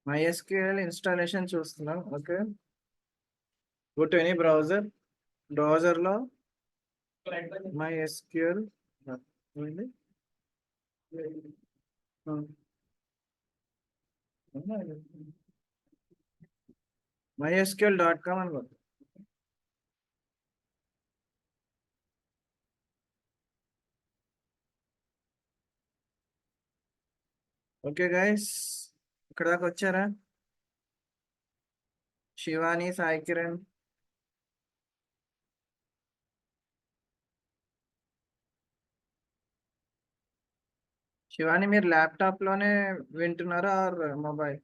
MySQL installation చూస్తున్నాం. Okay, go to any browser లో MySQL ఏంది? mysql.com అని కొట్టు. ఓకే గైస్, ఇక్కడ దాకా వచ్చారా? శివాని, సాయి కిరణ్, శివాని మీరు ల్యాప్టాప్ లోనే వింటున్నారా or mobile?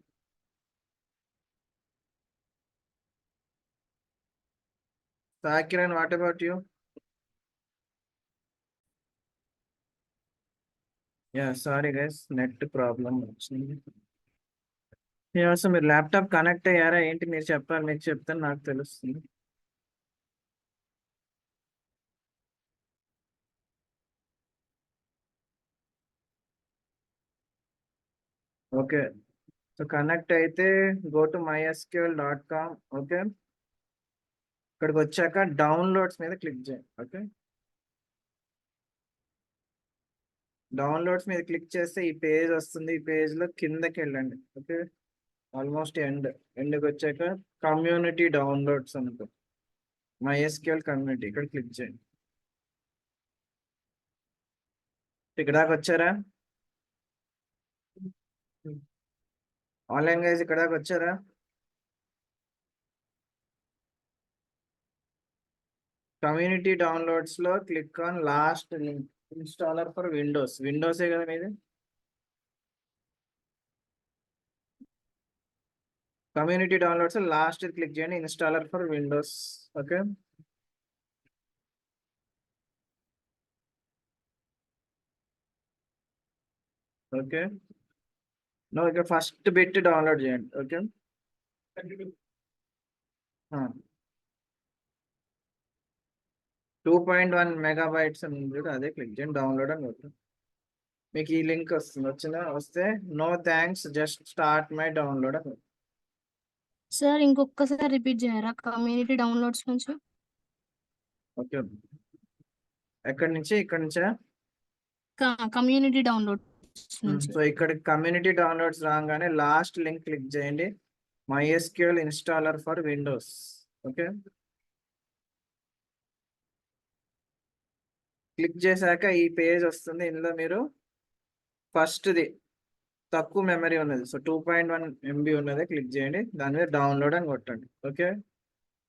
Sai Kiran, what about you? Yeah sorry guys, net problem వచ్చింది. సో మీరు ల్యాప్టాప్ కనెక్ట్ అయ్యారా ఏంటి? మీరు చెప్పాలి, మీకు చెప్తాను, నాకు తెలుస్తుంది. ఓకే, సో కనెక్ట్ అయితే గో టు mysql.com. ఓకే, ఇక్కడికి వచ్చాక డౌన్లోడ్స్ మీద క్లిక్ చేయండి. ఓకే, డౌన్లోడ్స్ మీద క్లిక్ చేస్తే ఈ పేజ్ వస్తుంది. ఈ పేజ్ లో కిందకి వెళ్ళండి. ఓకే, ఆల్మోస్ట్ ఎండ్కి వచ్చాక కమ్యూనిటీ డౌన్లోడ్స్ అనుకో, MySQL కమ్యూనిటీ, ఇక్కడ క్లిక్ చేయండి. ఇక్కడ దాకా వచ్చారా? ఆన్లైన్ గైజ్ ఇక్కడ దాకా వచ్చారా? కమ్యూనిటీ డౌన్లోడ్స్ లో click on last link, installer for విండోసే కదా మీది? కమ్యూనిటీ డౌన్లోడ్స్ లాస్ట్ క్లిక్ చేయండి, installer for Windows. Okay, okay, no ఇక్కడ ఫస్ట్ బిట్ డౌన్లోడ్ చేయండి. ఓకే, 2.1 మెగాబైట్స్ అని ఉంది, అదే క్లిక్ చేయండి, డౌన్లోడ్ అని కొట్టండి. మీకు ఈ లింక్ వస్తుంది. వచ్చిందా? వస్తే no thanks, just start my download అని. సార్ ఇంకొకసారి రిపీట్ చేయరా కమ్యూనిటీ డౌన్లోడ్స్ నుంచి? ఓకే, ఎక్కడి నుంచి? ఇక్కడ నుంచా? కమ్యూనిటీ డౌన్లోడ్స్ నుంచి. సో ఇక్కడ కమ్యూనిటీ డౌన్లోడ్స్ రాగానే లాస్ట్ లింక్ క్లిక్ చేయండి, MySQL installer for Windows. Okay, click చేశాక ఈ పేజ్ వస్తుంది. ఇందులో మీరు ఫస్ట్ది తక్కువ మెమరీ ఉన్నది, సో 2.1 MB ఉన్నది క్లిక్ చేయండి, దాని మీద డౌన్లోడ్ అని కొట్టండి. ఓకే,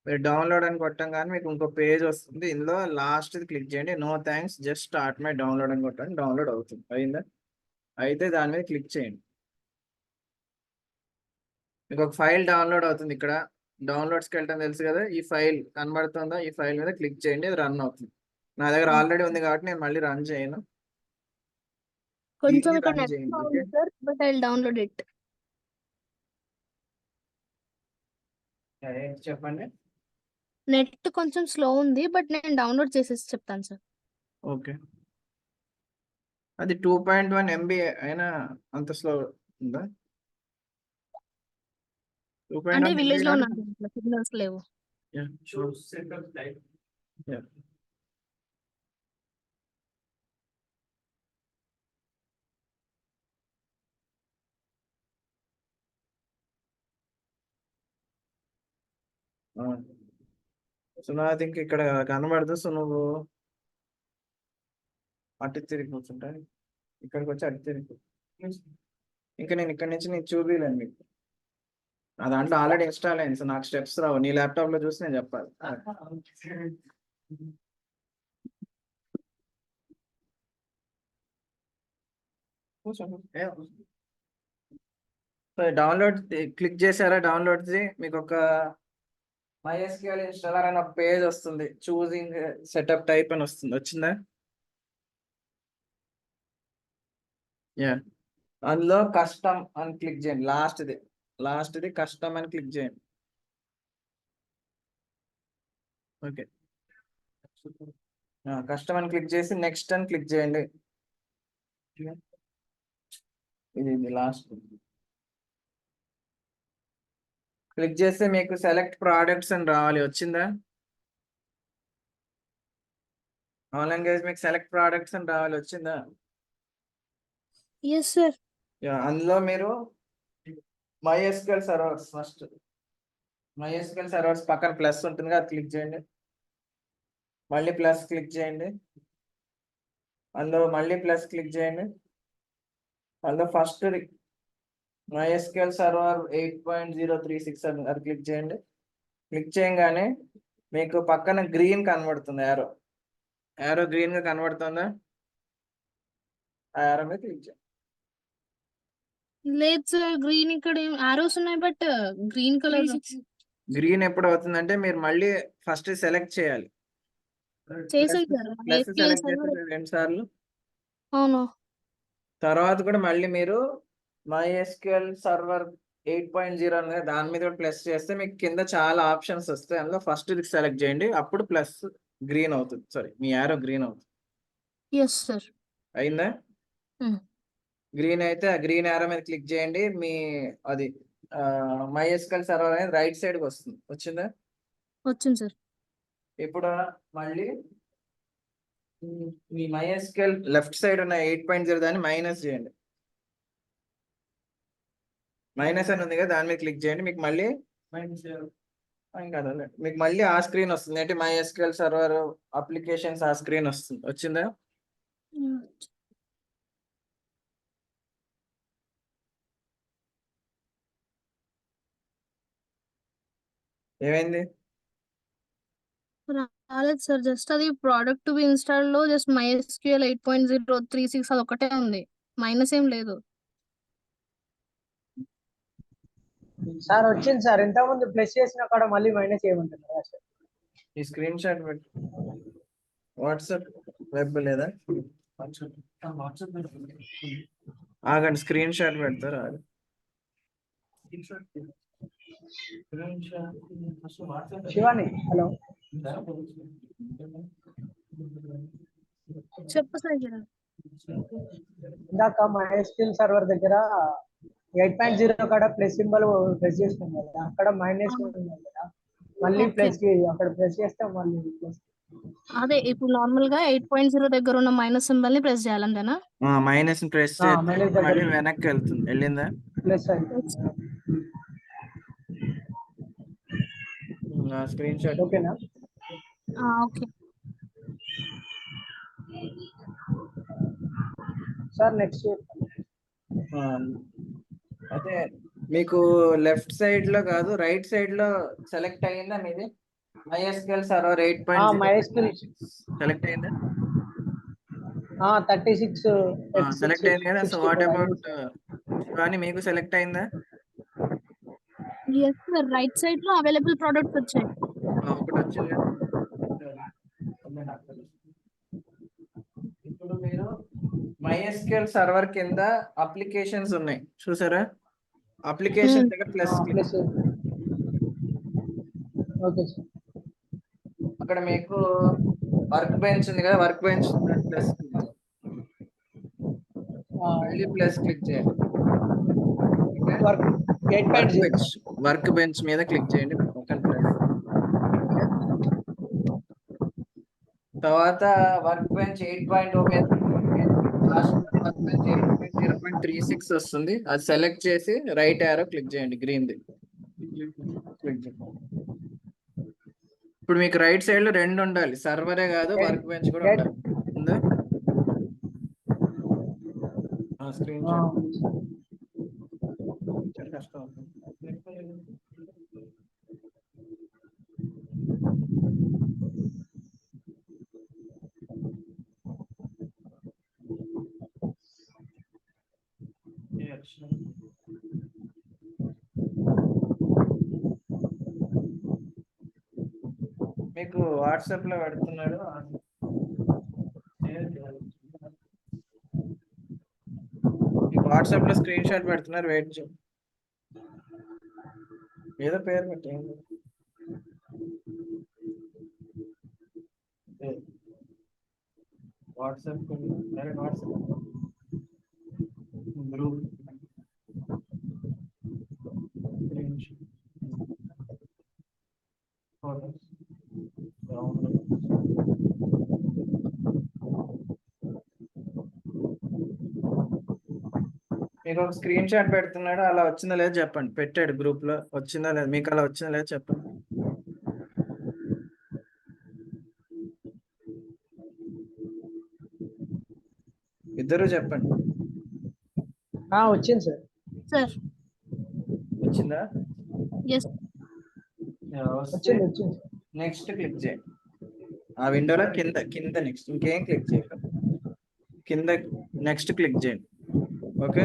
మీరు డౌన్లోడ్ అని కొట్టంగానే మీకు ఇంకో పేజ్ వస్తుంది. ఇందులో లాస్ట్ది క్లిక్ చేయండి, no thanks just start my download అని కొట్టండి, డౌన్లోడ్ అవుతుంది. అయిందా? అయితే దాని మీద క్లిక్ చేయండి, మీకు ఒక ఫైల్ డౌన్లోడ్ అవుతుంది. ఇక్కడ డౌన్లోడ్స్కి వెళ్ళటం తెలుసు కదా, ఈ ఫైల్ కనబడుతుందా? ఈ ఫైల్ మీద క్లిక్ చేయండి, అది రన్ అవుతుంది. నా దగ్గర ఆల్రెడీ ఉంది కాబట్టి నేను మళ్ళీ రన్ చేయను, కొంచెం దీన్ని ఇక్కడ రన్ నెట్ చేయండి. ఓకే, ఉంది sir, but I will download it. చెప్పండి. నెట్ కొంచెం స్లో ఉంది, బట్ నేను డౌన్లోడ్ చేసేసి చెప్తాను సార్. ఓకే, అది 2.1 MB అయినా అంత స్లో ఉందా? అంటే 2.1 MB విలేజ్ లో కానీ ఉన్నాను, సిగ్నల్స్ లేవు. సో నా థింక్ ఇక్కడ కనబడదు. సో నువ్వు అటు తిరిగి కూర్చుంటా, ఇక్కడికి వచ్చి అటు తిరిగి. ఇంకా నేను ఇక్కడ నుంచి నేను చూపిలేను మీకు, నా దాంట్లో ఆల్రెడీ ఇన్స్టాల్ అయింది. సో నాకు స్టెప్స్ రావు, నీ ల్యాప్టాప్ లో చూసి నేను చెప్పాలి. డౌన్లోడ్ క్లిక్ చేశారా? డౌన్లోడ్స్ మీకు ఒక MySQL ఇన్స్టాలర్ అని ఒక పేజ్ వస్తుంది, చూసింగ్ సెటప్ టైప్ అని వస్తుంది. వచ్చిందా? యా, అందులో కస్టమ్ అని క్లిక్ చేయండి, లాస్ట్ది కస్టమ్ అని క్లిక్ చేయండి. ఓకే, కస్టమ్ అని క్లిక్ చేసి నెక్స్ట్ అని క్లిక్ చేయండి. ఇది లాస్ట్. క్లిక్ చేస్తే మీకు సెలెక్ట్ ప్రోడక్ట్స్ అని రావాలి, వచ్చిందా? ఆన్లైన్ గైస్ మీకు సెలెక్ట్ ప్రోడక్ట్స్ అని రావాలి, వచ్చిందా? Yes sir. అందులో మీరు MySQL servers first, MySQL servers పక్కన ప్లస్ ఉంటుంది కదా, క్లిక్ చేయండి. మళ్ళీ ప్లస్ క్లిక్ చేయండి. అందులో మళ్ళీ ప్లస్ క్లిక్ చేయండి. అందులో ఫస్ట్ MySQL సర్వర్ 8.036 అని అది క్లిక్ చేయండి. క్లిక్ చేయగానే మీకు పక్కన గ్రీన్ కనబడుతుంది, యారో గ్రీన్ గా కనబడుతుందా? ఆ యారో మీద క్లిక్ చేయండి. లేదు సార్, గ్రీన్ ఇక్కడ ఆరోస్ ఉన్నాయి బట్ గ్రీన్ కలర్. గ్రీన్ ఎప్పుడు అవుతుందంటే మీరు మళ్ళీ ఫస్ట్ సెలెక్ట్ చేయాలి. చేసాను sir. Plus MySQL select server. చేస్తే 2 సార్లు, అవును. తర్వాత కూడా మళ్ళీ మీరు MySQL సర్వర్ 8.0 అనేది దాని మీద కూడా ప్లస్ చేస్తే మీకు కింద చాలా ఆప్షన్స్ వస్తాయి. అందులో ఫస్ట్ ఇది సెలెక్ట్ చేయండి, అప్పుడు ప్లస్ గ్రీన్ అవుతుంది, సారీ మీ యారో గ్రీన్ అవుతుంది. Yes sir. అయిందా? గ్రీన్ అయితే ఆ గ్రీన్ యారో మీద క్లిక్ చేయండి. మీ అది MySQL సర్వర్ అనేది రైట్ సైడ్ కి వస్తుంది, వచ్చిందా? వచ్చింది సార్. ఇప్పుడు మళ్ళీ మీ MySQL లెఫ్ట్ సైడ్ ఉన్న 8.0 దాన్ని మైనస్ చేయండి. మైనస్ అని ఉంది కదా, దాని మీద క్లిక్ చేయండి. మీకు మళ్ళీ ఇంకా అదే మీకు మళ్ళీ ఆ స్క్రీన్ వస్తుంది, ఏంటి MySQL సర్వర్ అప్లికేషన్స్ ఆ స్క్రీన్ వస్తుంది, వచ్చిందా? ఏమైంది? రాలేదు సార్, జస్ట్ అది ప్రోడక్ట్ టు బి ఇన్స్టాల్ లో జస్ట్ MySQL 8.036 అది ఒకటే ఉంది, మైనస్ ఏం లేదు. సార్ వచ్చింది సార్, ఇంతకుముందు ప్లస్ చేసిన కాడ మళ్ళీ మైనస్ చేయమంటున్నారు సార్. ఈ స్క్రీన్ షాట్ పెట్టు. వాట్సాప్ వెబ్ లేదా? ఆగండి, స్క్రీన్ షాట్ పెడతారు. శివాని హలో. చెప్పు సార్. ఇందాక MySQL సర్వర్ దగ్గర 8.0 కాడ ప్లస్ సింబల్ ప్రెస్ చేస్తున్నాం కదా, అక్కడ మైనస్ ఉంది కదా, మళ్ళీ Okay. ప్లస్ అక్కడ ప్రెస్ చేస్తే మళ్ళీ ప్లస్. అదే ఇప్పుడు నార్మల్ గా 8.0 దగ్గర ఉన్న మైనస్ సింబల్ ని ప్రెస్ చేయాలంటేనా? మైనస్ ప్రెస్ చేస్తే మళ్ళీ వెనక్కి వెళ్తుంది, వెళ్ళిందా? ప్లస్ స్క్రీన్ షాట్ ఓకేనా? Okay sir next. అదే మీకు లెఫ్ట్ సైడ్ లో కాదు, రైట్ సైడ్ లో సెలెక్ట్ అయ్యిందా మీది? MySQL సర్వర్ 8.0 MySQL సెలెక్ట్ అయిందా? 36 సెలెక్ట్ అయింది కదా. సో వాట్ అబౌట్ శివాని, మీకు సెలెక్ట్ అయిందా? ఎస్ సార్, రైట్ సైడ్ లో అవైలబుల్ ప్రొడక్ట్స్ వచ్చాయి. ఒకటి వచ్చింది కదా. ఇప్పుడు మీరు MySQL సర్వర్ కింద అప్లికేషన్స్ ఉన్నాయి, చూసారా? అప్లికేషన్ దగ్గర ప్లస్ ప్లస్. Okay sir. అక్కడ మీకు వర్క్ బెంచ్ ఉంది కదా, వర్క్ బెంచ్ ప్లస్ మళ్ళీ ప్లస్ క్లిక్ చేయండి. వర్క్ బెంచ్ మీద క్లిక్ చేయండి, పక్కన ప్లస్. తర్వాత వర్క్ బెంచ్ 8.0 మీద వర్క్ బెంచ్ 8.0.36 వస్తుంది, అది సెలెక్ట్ చేసి రైట్ యారో క్లిక్ చేయండి, గ్రీన్ది క్లిక్ చేయండి. ఇప్పుడు మీకు రైట్ సైడ్ లో 2 ఉండాలి, సర్వరే కాదు వర్క్ బెంచ్ కూడా ఉండాలి. ఉందా? స్క్రీన్ షాట్ కష్టం. మీకు వాట్సాప్ లో పెడుతున్నాడు, మీకు వాట్సాప్ లో స్క్రీన్ షాట్ పెడుతున్నారు, వెయిట్ చేయండి. ఏదో పేరు పెట్టండి. వాట్సాప్ వాట్సాప్ గ్రూప్ మీకు ఒక స్క్రీన్ షాట్ పెడుతున్నాడు, అలా వచ్చిందా లేదా చెప్పండి. పెట్టాడు గ్రూప్ లో, వచ్చిందా లేదా, మీకు అలా వచ్చిందా లేదా చెప్పండి. ఇద్దరు చెప్పండి. వచ్చింది సార్. సార్ వచ్చిందా? ఎస్ వస్తే వచ్చింది సార్. నెక్స్ట్ క్లిక్ చేయండి. ఆ విండోలో కింద కింద నెక్స్ట్ ఇంకేం క్లిక్ చేయకండి, కింద నెక్స్ట్ క్లిక్ చేయండి. ఓకే,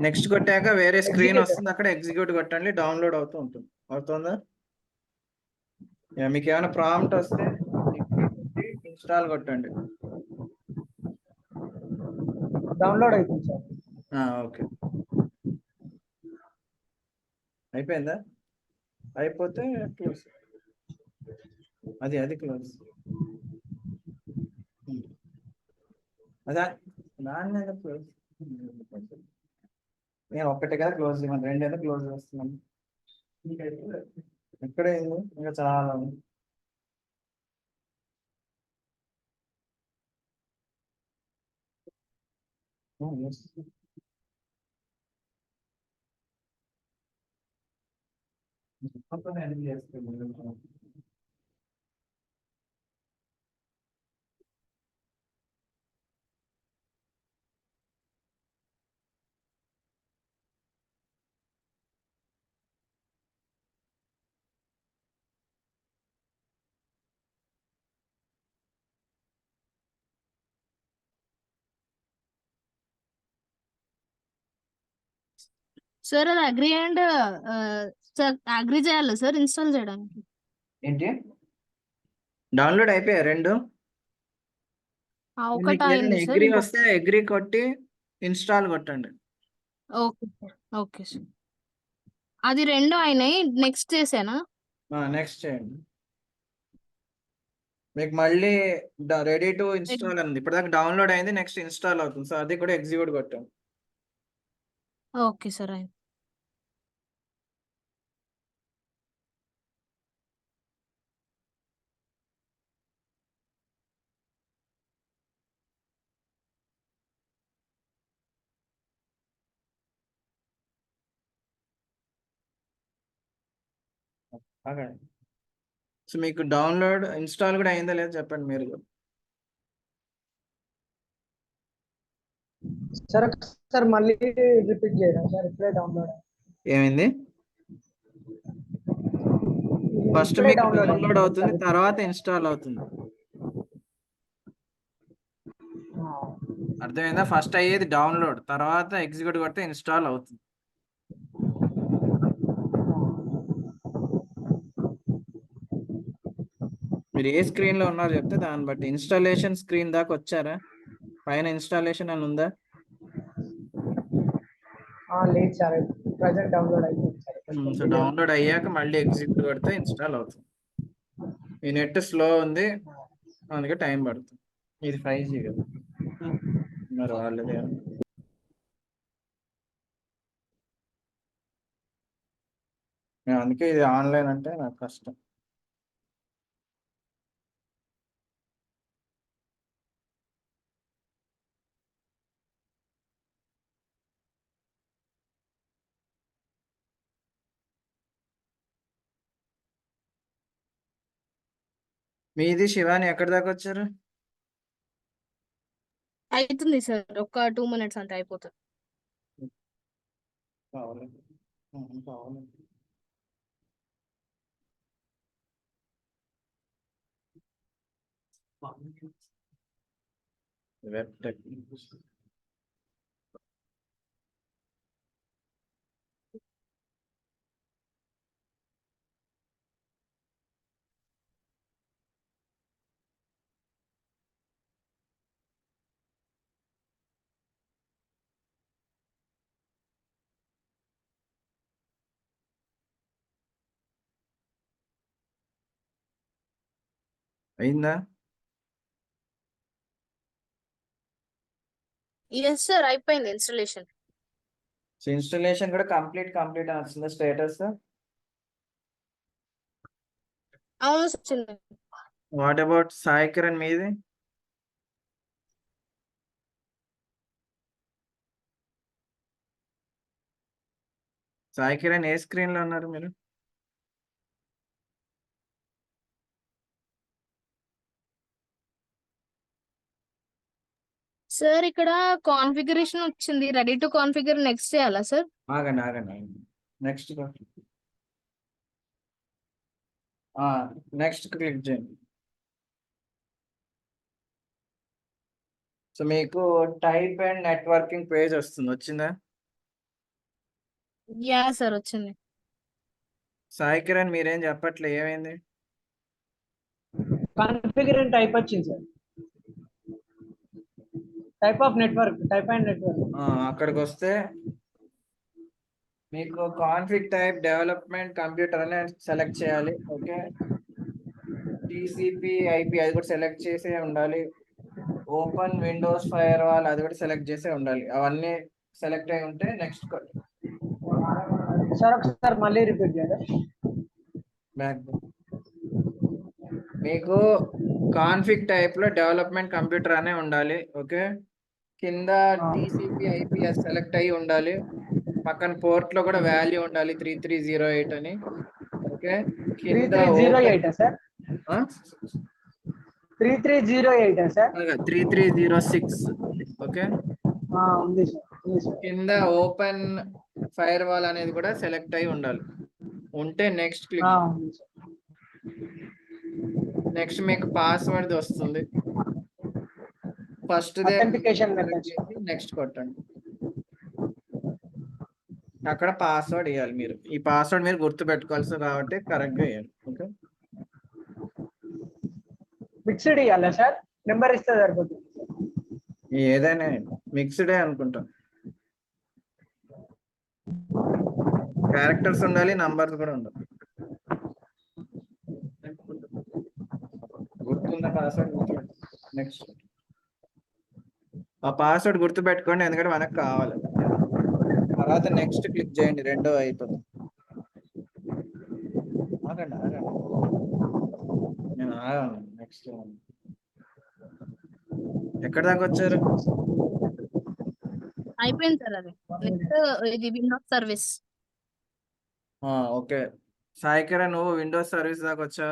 నెక్స్ట్ కొట్టాక వేరే స్క్రీన్ Execute. వస్తుంది, అక్కడ ఎగ్జిక్యూట్ కొట్టండి, డౌన్లోడ్ అవుతూ ఉంటుంది. అవుతుందా? మీకు ఏమైనా ప్రాంప్ట్ వస్తే ఇన్స్టాల్ కొట్టండి. డౌన్లోడ్ అవుతుంది సార్. ఓకే, అయిపోయిందా? అయిపోతే క్లోజ్, అది క్లోజ్. అదా దాని మీద క్లోజ్. నేను ఒక్కటే కదా క్లోజ్ చేయమని, రెండేదో క్లోజ్ చేస్తున్నాను. ఎక్కడే ఇంకా చాలా ఉంది. Yes. సార్ అది అగ్రి అండ్ సార్ అగ్రి చేయాలి సార్ ఇన్స్టాల్ చేయడానికి. ఏంటి డౌన్లోడ్ అయిపోయా రెండు? ఒకటి మీకు అయింది సార్. అగ్రి వస్తే అగ్రి కొట్టి ఇన్స్టాల్ కొట్టండి. Okay sir, okay sir. అది రెండు అయినాయి, నెక్స్ట్ చేసానా? నెక్స్ట్ చేయండి. మీకు మళ్ళీ రెడీ టు ఇన్స్టాల్ అంది, ఇప్పటిదాకా డౌన్లోడ్ అయింది, నెక్స్ట్ ఇన్స్టాల్ అవుతుంది. సో అది కూడా ఎగ్జిక్యూట్ కొట్టాం. ఓకే సార్ అయింది. సో మీకు డౌన్లోడ్ ఇన్స్టాల్ కూడా అయిందా లేదా చెప్పండి మీరు. సార్ సార్ మళ్ళీ రిపీట్ చేయరా సార్? ఇప్పుడే డౌన్లోడ్ ఏమైంది? ఫస్ట్ ఇప్పుడే మీకు డౌన్లోడ్ డౌన్లోడ్ అవుతుంది, తర్వాత ఇన్స్టాల్ అవుతుంది. అర్థమైందా? ఫస్ట్ అయ్యేది డౌన్లోడ్, తర్వాత ఎగ్జిక్యూట్ కొడితే ఇన్స్టాల్ అవుతుంది. మీరు ఏ స్క్రీన్ లో ఉన్నారో చెప్తే దాన్ని బట్టి. ఇన్స్టాలేషన్ స్క్రీన్ దాకా వచ్చారా? పైన ఇన్స్టాలేషన్ అని ఉందా? లేదు సార్, ప్రజెంట్ డౌన్లోడ్ అయిపోయింది సో సార్. డౌన్లోడ్ అయ్యాక మళ్ళీ ఎగ్జిక్యూట్ కొడితే ఇన్స్టాల్ అవుతుంది. ఈ నెట్ స్లో ఉంది, అందుకే టైం పడుతుంది. ఇది 5G కదా, మరి వాళ్ళది అందుకే ఇది ఆన్లైన్ అంటే నాకు కష్టం. మీది శివాని ఎక్కడి దాకా వచ్చారు? అవుతుంది సార్, ఒక 2 minutes అంటే అయిపోతుంది. కావాలి కావాలి. Web techniques. అయిందా? ఎస్ సార్, అయిపోయింది ఇన్స్టాలేషన్. సో ఇన్స్టాలేషన్ కూడా కంప్లీట్ అని వస్తుంది స్టేటస్. అవును sir. What about Sai Kiran మీది? సాయి కిరణ్ ఏ స్క్రీన్ లో ఉన్నారు మీరు? సార్ ఇక్కడ కాన్ఫిగరేషన్ వచ్చింది, రెడీ టు కాన్ఫిగర్ నెక్స్ట్ చేయాలా సార్? ఆగండి. నెక్స్ట్ నెక్స్ట్ క్లిక్ చేయండి. సో మీకు టైప్ అండ్ నెట్వర్కింగ్ పేజ్ వస్తుంది, వచ్చిందా? యా సార్ వచ్చింది. సాయి కిరణ్ మీరేం చెప్పట్లే, ఏమైంది? కాన్ఫిగర్ అండ్ టైప్ వచ్చింది sir. Type of network, type and network. అక్కడికి వస్తే మీకు కాన్ఫిగ్ టైప్ డెవలప్మెంట్ కంప్యూటర్ అని సెలెక్ట్ చేయాలి. ఓకే, టీసీపీ ఐపీ అది కూడా సెలెక్ట్ చేసే ఉండాలి. ఓపెన్ విండోస్ ఫైర్ వాల్ అది కూడా సెలెక్ట్ చేసే ఉండాలి. అవన్నీ సెలెక్ట్ అయి ఉంటే నెక్స్ట్ సార్ ఒకసారి మళ్ళీ రిపీట్ చేయాలి. బ్యాక్. మీకు కాన్ఫిగ్ టైప్ లో డెవలప్మెంట్ కంప్యూటర్ అనే ఉండాలి. ఓకే, కింద టీసీపీ ఐపీఎస్ సెలెక్ట్ అయ్యి ఉండాలి. పక్కన పోర్ట్ లో కూడా వాల్యూ ఉండాలి 3308 అని. ఓకే, కింద 3308 సార్, 3308 సార్, 3306. ఓకే, ఉంది సార్. కింద ఓపెన్ ఫైర్ వాల్ అనేది కూడా సెలెక్ట్ అయి ఉండాలి. ఉంటే నెక్స్ట్ క్లిక్. ఉంది సార్. నెక్స్ట్ మీకు పాస్వర్డ్ వస్తుంది, ఫస్ట్ Authentication method. నెక్స్ట్ కొట్టండి. అక్కడ పాస్వర్డ్ ఇవ్వాలి మీరు. ఈ పాస్వర్డ్ మీరు గుర్తు పెట్టుకోవాల్సి కాబట్టి కరెక్ట్ గా ఇవ్వండి. ఓకే, ఫిక్స్డ్ ఇవ్వాలా సార్? నెంబర్ ఇస్తే సరిపోతుంది. ఏదైనా మిక్స్డే అనుకుంటాం. క్యారెక్టర్స్ ఉండాలి, నంబర్స్ కూడా ఉండాలి. గుర్తున్న పాస్వర్డ్ నెక్స్ట్. ఆ పాస్వర్డ్ గుర్తు పెట్టుకోండి, ఎందుకంటే మనకు కావాలి. తర్వాత నెక్స్ట్ క్లిక్ చేయండి, రెండో అయిపోతుంది. ఆగండి. నేను ఆగాను. నెక్స్ట్ ఎక్కడ దాకా వచ్చారు? అయిపోయింది సార్ అది. నెక్స్ట్ ఇది Windows service. Okay, Sai Kiran నువ్వు విండోస్ సర్వీస్ దాకా వచ్చా?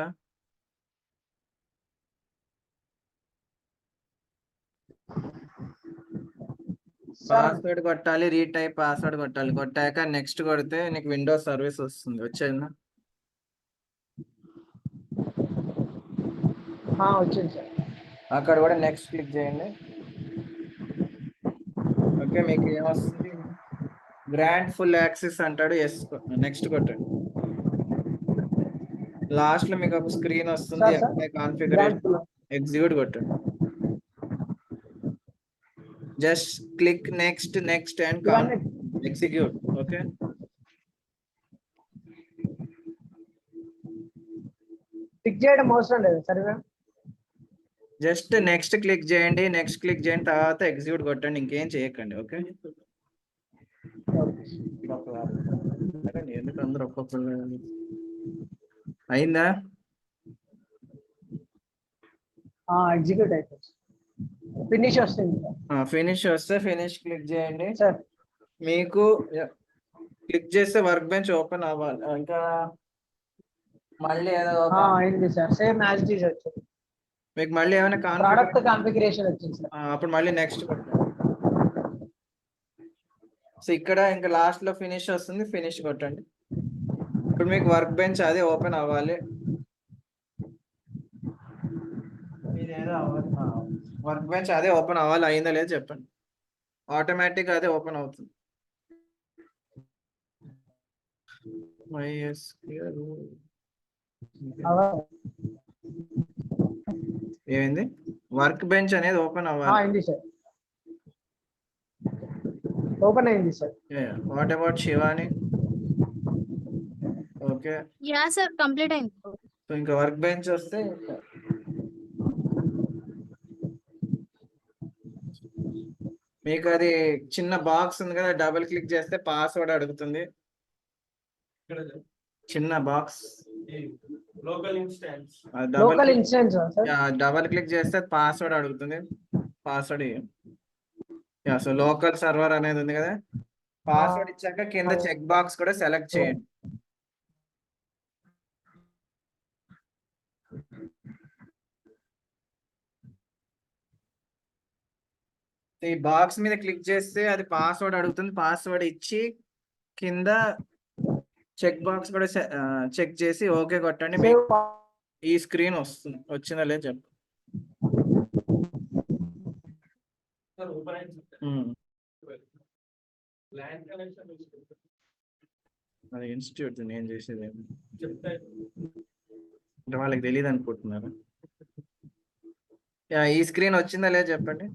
పాస్వర్డ్ కొట్టాలి, రీటైప్ పాస్వర్డ్ కొట్టాలి. కొట్టాక నెక్స్ట్ కొడితే నీకు విండోస్ సర్వీస్ వస్తుంది. వచ్చేదా? వచ్చింది సార్. అక్కడ కూడా నెక్స్ట్ క్లిక్ చేయండి. ఓకే, మీకు ఏమొస్తుంది? గ్రాంట్ ఫుల్ యాక్సెస్ అంటాడు. ఎస్, నెక్స్ట్ కొట్టండి. లాస్ట్ లో మీకు ఒక స్క్రీన్ వస్తుంది, అప్లై కాన్ఫిగరేషన్, ఎగ్జిక్యూట్ కొట్టండి. Just click next and execute. Okay, tick చేయడం అవసరం లేదు సరే. జస్ట్ నెక్స్ట్ క్లిక్ చేయండి. తర్వాత ఎగ్జిక్యూట్ కొట్టండి, ఇంకేం చేయకండి. ఓకే, ఎందుకు అందరూ ఒక్కొక్కరు? అయిందా? ఎగ్జిక్యూట్ అయిపోయింది. ఫినిష్ వస్తుంది. ఫినిష్ వస్తే ఫినిష్ క్లిక్ చేయండి. సార్ మీకు క్లిక్ చేస్తే వర్క్ బెంచ్ ఓపెన్ అవ్వాలి. ఇంకా మళ్ళీ ఏదో అయింది sir, same as it is వచ్చింది. మీకు మళ్ళీ ఏమైనా ప్రోడక్ట్ కాన్ఫిగరేషన్ వచ్చింది సార్. అప్పుడు మళ్ళీ నెక్స్ట్ కొట్టండి. సో ఇక్కడ ఇంకా లాస్ట్ లో ఫినిష్ వస్తుంది, ఫినిష్ కొట్టండి. ఇప్పుడు మీకు వర్క్ బెంచ్ అదే ఓపెన్ అవ్వాలి. వర్క్ బెంచ్ అదే ఓపెన్ అవ్వాలి. అయిందా లేదు చెప్పండి. ఆటోమేటిక్ అదే ఓపెన్ అవుతుంది. ఏమైంది? వర్క్ బెంచ్ అనేది ఓపెన్ అవ్వాలి. అయింది సార్, ఓపెన్ అయింది sir. What about Shivani? Okay, yeah sir complete అయింది. సో ఇంకా వర్క్ బెంచ్ వస్తే మీకు అది చిన్న బాక్స్ ఉంది కదా, డబుల్ క్లిక్ చేస్తే పాస్వర్డ్ అడుగుతుంది. చిన్న box local instance double click చేస్తే పాస్వర్డ్ అడుగుతుంది. పాస్వర్డ్ సో లోకల్ సర్వర్ అనేది ఉంది కదా, పాస్వర్డ్ ఇచ్చాక కింద చెక్ బాక్స్ కూడా సెలెక్ట్ చేయండి. ఈ బాక్స్ మీద క్లిక్ చేస్తే అది పాస్వర్డ్ అడుగుతుంది. పాస్వర్డ్ ఇచ్చి కింద చెక్ బాక్స్ కూడా చెక్ చేసి ఓకే కొట్టండి. మీకు ఈ స్క్రీన్ వస్తుంది. వచ్చిందా లేదు చెప్పు. అది ఇన్స్టిట్యూట్ నేను చేసేది అంటే వాళ్ళకి తెలియదు అనుకుంటున్నారు. ఈ స్క్రీన్ వచ్చిందా లేదా చెప్పండి.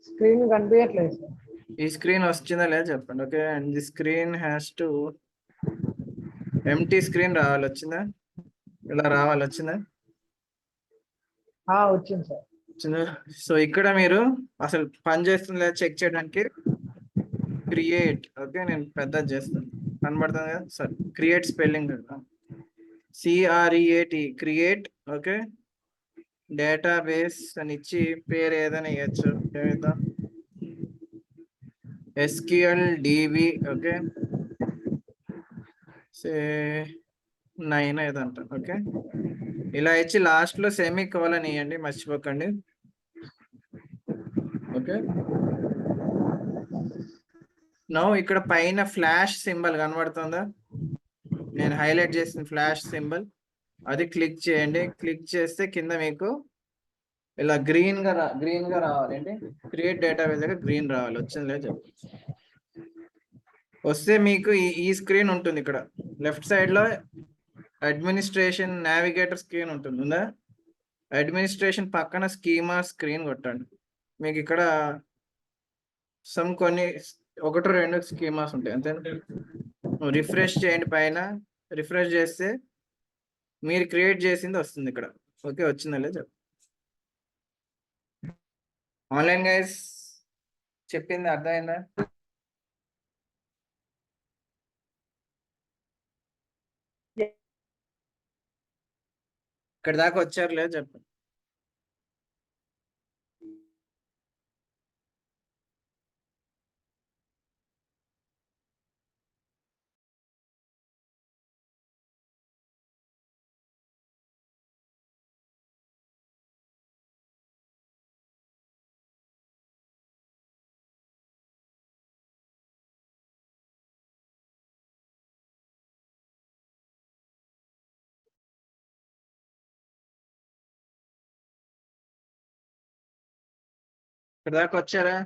స్క్రీన్ కనిపించట్లేదు సార్. ఈ స్క్రీన్ వచ్చిందా లేదా చెప్పండి. Okay, and the screen has to empty screen రావాలి. వచ్చిందా? ఇలా రావాలి. వచ్చిందా? వచ్చింది సార్. వచ్చిందా? సో ఇక్కడ మీరు అసలు పని చేస్తుంది లేదా చెక్ చేయడానికి క్రియేట్, ఓకే నేను పెద్దది చేస్తాను, కనబడుతుంది కదా sir. Create spelling CREAT create. Okay, database అని ఇచ్చి పేరు ఏదైనా ఇవ్వచ్చు. ఏమిద్దాం, SQL DB. ఓకే, సే 9 ఏదంట. ఓకే, ఇలా ఇచ్చి లాస్ట్ లో సెమీ కోలన్ ఇవ్వండి, మర్చిపోకండి. ఓకే, నో ఇక్కడ పైన ఫ్లాష్ సింబల్ కనబడుతుందా? నేను హైలైట్ చేసిన ఫ్లాష్ సింబల్ అది క్లిక్ చేయండి. క్లిక్ చేస్తే కింద మీకు ఇలా గ్రీన్ గా రావాలి. ఏంటి, క్రియేట్ డేటాబేస్ దగ్గర గ్రీన్ రావాలి. వచ్చింది లేదు చెప్పు. వస్తే మీకు ఈ స్క్రీన్ ఉంటుంది. ఇక్కడ లెఫ్ట్ సైడ్ లో అడ్మినిస్ట్రేషన్ నావిగేటర్ స్క్రీన్ ఉంటుంది. ఉందా? అడ్మినిస్ట్రేషన్ పక్కన స్కీమా స్క్రీన్ కొట్టండి. మీకు ఇక్కడ కొన్ని 1-2 స్కీమాస్ ఉంటాయి అంతే. రిఫ్రెష్ చేయండి. పైన రిఫ్రెష్ చేస్తే మీరు క్రియేట్ చేసింది వస్తుంది ఇక్కడ. ఓకే, వచ్చిందా లేదు చెప్పు. ఆన్లైన్ గైస్ చెప్పింది అర్థమైందా? ఇక్కడ దాకా వచ్చారు లేదు చెప్పండి. ఇక్కడ దాకా వచ్చారా?